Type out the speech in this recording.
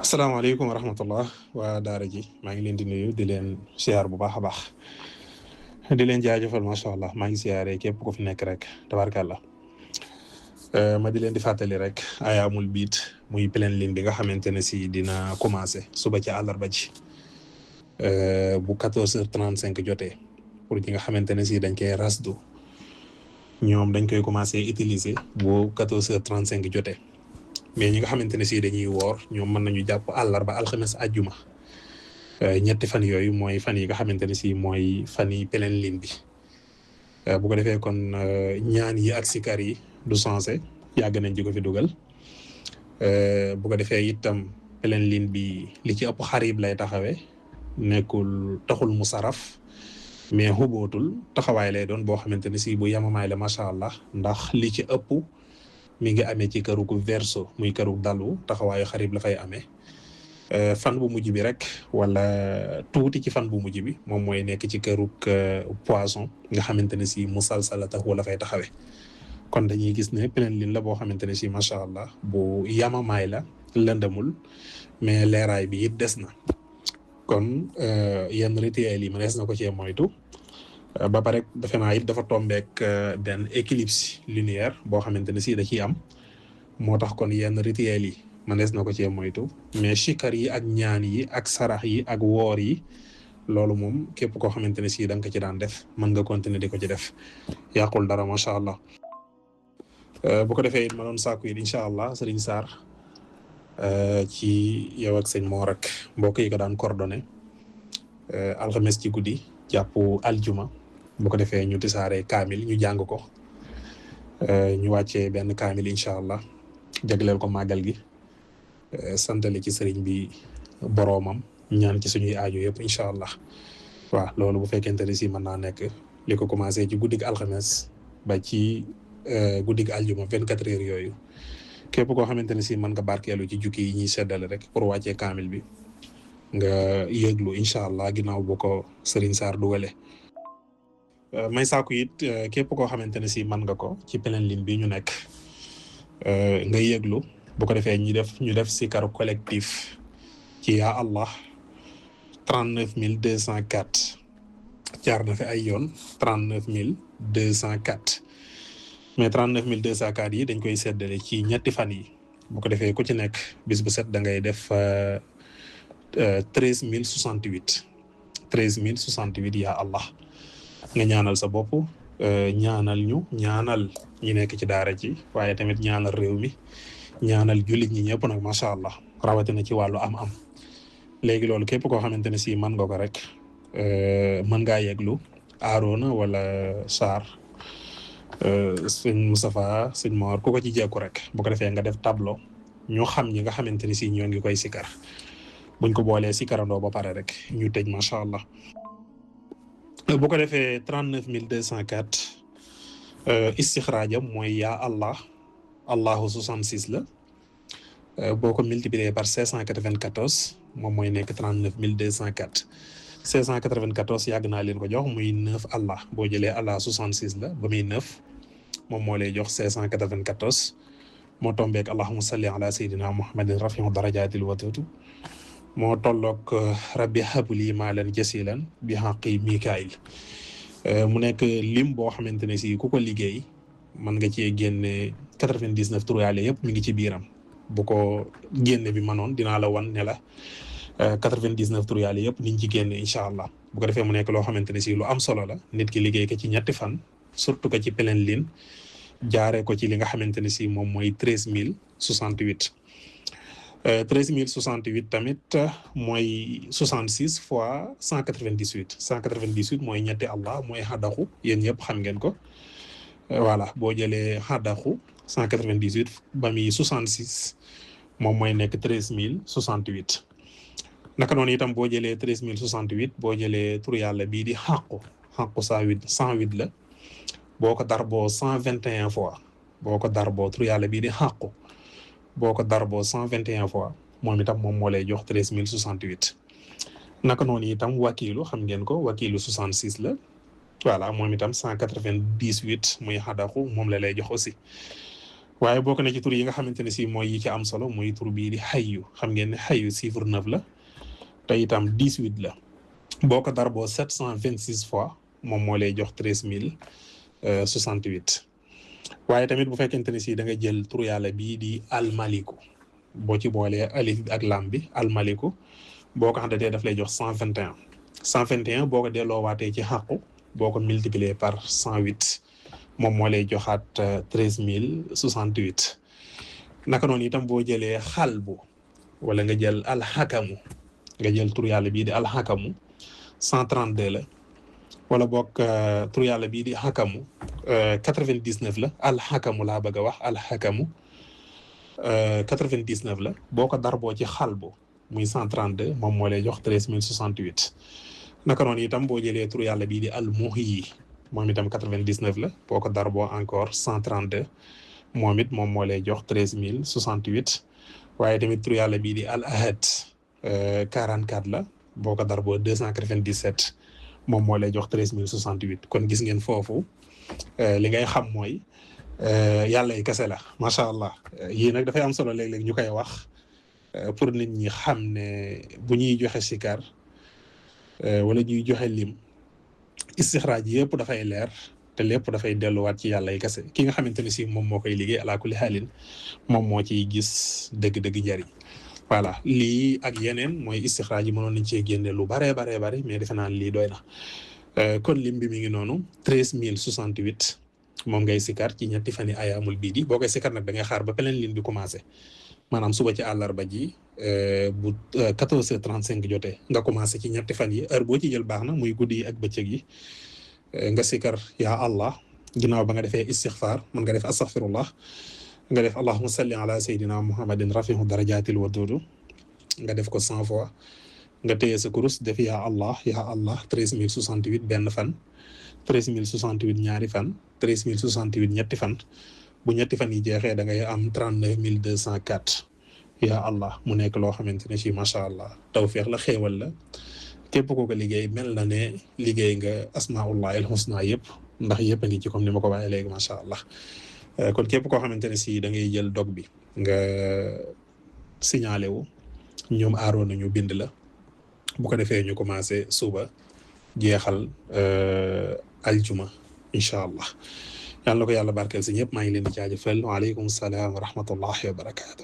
asalaamaaleykum wa rahmatullah waa daara ji maa ngi leen di nuyu di leen siyaar bu baax a baax di leen jaajëfal macha allah maa ngi siyaaree képp ku fi nekk rek tabarkàllah ma di leen di fàttali rek ayaamul biit muy pleine ligne bi nga xamante ne si dina commencé suba ci àllarba ji bu 14h35 jotee pour ñi nga xamante ne si dañ koy rasdu ñoom dañ koy commencé utiliser bu 14h35 jotee. mais ñi nga xamante ne si dañuy woor ñoom mën nañu jàpp àllarba alxames àjjuma ñetti fan yooyu mooy fan yi nga xamante ne si mooy fan yi pleine ligne bi bu ko defee kon ñaan yi ak sikar yi du sensé yàgg nañ di ko fi dugal bu ko defee itam pleine ligne bi li ci ëpp xarib lay taxawee nekkul taxul mu saraf mais xubootul taxawaay lay doon boo xamante ne si bu yamamaay la macha allah ndax li ci ëpp. mi ngi amee ci kërug verso muy kërug dalu taxawaayu xarib la fay amee fan bu mujj bi rek wala tuuti ci fan bu mujj bi moom mooy nekk ci kërug poisson nga xamante ne si musalsala tax wala fay taxawee kon dañuy gis ne pleine ligne la boo xamante ne si macha allah bu yamamaay la lëndamul mais leeraay bi it des na kon yenn rituel yi mënees na ko cee moytu. ba pare defe naa it dafa tombeek benn éclipse lunaire boo xamante ne si da ciy am moo tax kon yenn rituel yi mënees na ko cee moytu mais chikar yi ak ñaan yi ak sarax yi ak woor yi loolu moom képp koo xamante ne si da nga ko ci daan def mën nga continuer di ko ci def yàqul dara macha allah. bu ko defee it ma doon sàkku it incha allah Serigne Sarr ci yow ak sëñ Mor ak mbokk yi ko daan coordonné alxames ci guddi jàpp aljuma. bu ko defee ñu tisaaree kaamil ñu jàng ko ñu wàccee benn kaamil incha allah jagleel ko màggal gi santale ci sëriñ bi boroomam ñaan ci suñuy aajo yëpp incha allah waaw loolu bu fekkente ne si mën naa nekk li ko commencé ci guddig alxames ba ci guddig aljuma 24 heures yooyu képp koo xamante ne si mën nga barkeelu ci jukki yi ñuy seddale rek pour wàccee kaamil bi nga yëglu incha allah ginnaaw bu ko sëriñ Sarr dugale may sàkku it képp koo xamante ne si mën nga ko ci pleine ligne bi ñu nekk nga yëglu bu ko defee ñu def sikar collectif ci yaa Allah 39204 jaar na fi ay yoon 39204 mais 39204 yi dañ koy seddale ci ñetti fan yi bu ko defee ku ci nekk bis bu set da ngay def 13068 yaa Allah. nga ñaanal sa bopp ñaanal ñaanal ñi nekk ci daara ji waaye tamit ñaanal réew mi ñaanal jullit ñi ñëpp nag macha allah rawatina ci wàllu am-am léegi loolu képp koo xamante ne si mën nga ko rek mën ngaa yeglu Arona wala Sarr sëñ Moustapha sëñ Mor ku ko ci jekku rek bu ko defee nga def tableau ñu xam ñi nga xamante ne si ñoo ngi koy sikar buñ ko boolee sikarandoo ba pare rek ñu tëj macha allah. bu ko defee 39204 istixraajam mooy yaa Allah Allahu 66 la boo ko multiplier par 594 moom mooy nekk 39204 594 yàgg naa leen ko jox muy 9 Allah boo jëlee Allah 66 la ba muy 9 moom moo lay jox 594 moo tombeek allahumma salli ala sayyidina muhammadin rafiu darajaatil waduudu moo tolloog rabbi habli maalan jasilan bi xaqi Mikaayil mu nekk lim boo xamante ne si ku ko liggéey mën nga cee génne 99 tur Yàlla yëpp mi ngi ci biiram bu ko génne bi manoon dinaa la wan ne la 99 tur Yàlla yëpp niñ ci génne incha allah bu ko defee mu nekk loo xamante ne si lu am solo la nit ki liggéey ko ci ñetti fan surtout que ci pleine ligne jaaree ko ci li nga xamante ne si moom mooy 13068. 13068 tamit mooy 66 fois 198 198 mooy ñetti Allah mooy xadaxu yéen ñëpp xam ngeen ko voilà boo jëlee xadaxu 198 ba muy 66 moom mooy nekk 13068 naka noonu itam boo jëlee 13068 boo jëlee tur yàlla bii di xàqu 108 la boo ko darboo 121 fois boo ko darboo tur yàlla bii di xàqu boo ko darboo 121 fois moom itam moom moo lay jox 13068 naka noonu itam wakiilu xam ngeen ko wakiilu 66 la voilà moom itam 198 muy xadaxu moom la lay jox aussi waaye bokk na ci tur yi nga xamante ne si mooy yi ci am solo mooy tur bii di xayyu. xam ngeen ne xayyu chiffre 9 la te itam 18 la boo ko darboo 726 fois moom moo lay jox 13068. waaye tamit bu fekkente ne si da nga jël tur yàlla bii di almaliku boo ci boolee alif bi ak lam bi almaliku boo ko xamante daf lay jox 121. 121 boo ko delloowaatee ci xàqu boo ko multiplier par 108 moom moo lay joxaat 13068. naka noonu itam boo jëlee xalbu wala nga jël alxakamu nga jël tur yàlla bii di alxakamu 132 la wala boog tur yàlla bii di xakamu 99 la alxakamu laa bëgg a wax alxakamu 99 la boo ko darboo ci xalbu muy 132 moom moo lay jox 13068. naka noonu itam boo jëlee tur yàlla bii di almuhyi moom itam 99 la boo ko darboo encore 132 moom it moom moo lay jox 13068. waaye tamit tur yàlla bii di al ahad 44 la boo ko darboo 297 moom moo lay jox 13068. kon gis ngeen foofu li ngay xam mooy yàlla yi kese la macha allah. yii nag dafay am solo léeg-léeg ñu koy wax pour nit ñi xam ne bu ñuy joxe sikar wala ñuy joxe lim istixraaj yëpp dafay leer te lépp dafay delluwaat ci yàlla yi kese. ki nga xamante ne si moom moo koy liggéey ala kulli xaalin moom moo ciy gis dëgg-dëgg njariñ. voilà lii ak yeneen mooy istixraaj yi mënoon nañ cee génne lu baree bari mais defe naa lii doy na. kon lim bi mi ngi noonu 13068 moom ngay sikar ci ñetti fan yi ayaamul bii di boo koy sikar nag da ngay xaar ba beneen lim bi commencé maanaam suba ci àllarba ji bu 14h35 jotee nga commencé ci ñetti fan yi heure boo ci jël baax na muy guddi yi ak bëccëg yi nga sikar yaa allah ginnaaw ba nga defee istixfar mën nga def astaghfirullah nga def allahumma salli ala sayyidina muhammadin rafihu darajatil wadudu nga def ko 100 fois nga téye sa kurus def yaa allah 13068 benn fan 13068 ñaari fan 13068 ñetti fan bu ñetti fan yi jeexee da ngay am 39204 yaa allah mu nekk loo xamante ne ci macha allah tawfeex la xéewal la képp koo ko liggéey mel na ne liggéey nga asmaullahi alhusna yëpp ndax yëpp a ngi ci comme ni ma ko waxee léegi macha allah. kon képp koo xamante ne si da ngay jël dog bi nga signalé wu ñoom aaroon nañu bind la bu ko defee ñu commencé suba jeexal aljuma incha allah yàlla na ko yàlla barkeel si ñëpp maa ngi leen di jaajëfal waaleykum salaam wa rahmatullahi wa barakaatu.